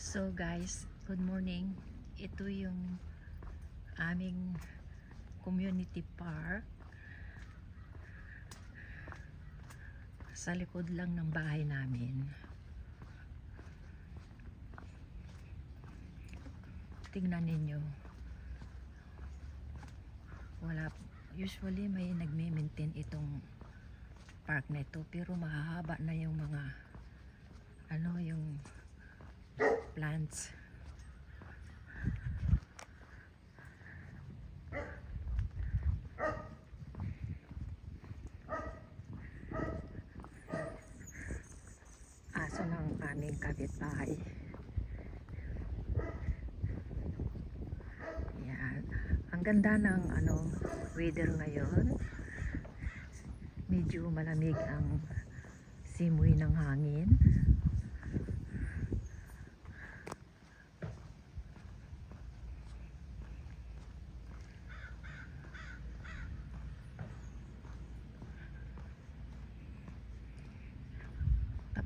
So guys, good morning. Ito yung aming community park sa likod lang ng bahay namin. Tingnan ninyo. Usually may nagme-maintain itong park na ito, pero mahahaba na yung mga yung plants. Aso ng aming kapitbahay. Yan. Ang ganda ng weather ngayon. Medyo malamig ang simoy ng hangin.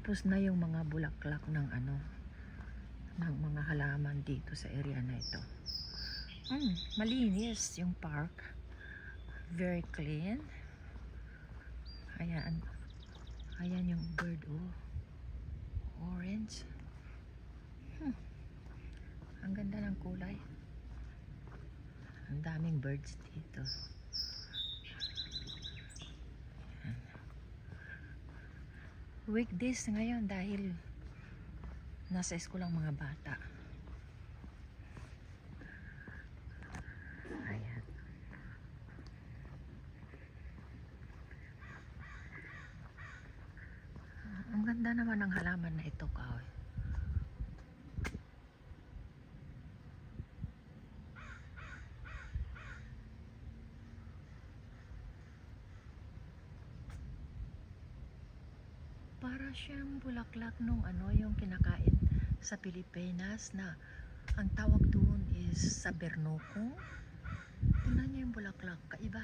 Tapos na yung mga bulaklak ng ng mga halaman dito sa area na ito. Malinis yung park. Very clean. Ayan. Ayan yung bird, orange. Ang ganda ng kulay. Ang daming birds dito. Weekdays ngayon dahil nasa school ang mga bata. Ayan. Ang ganda naman ng halaman na ito, kahoy. Para siyang bulaklak nung yung kinakain sa Pilipinas na ang tawag doon is sabernoko. Tingnan niyo yung bulaklak, kaiba.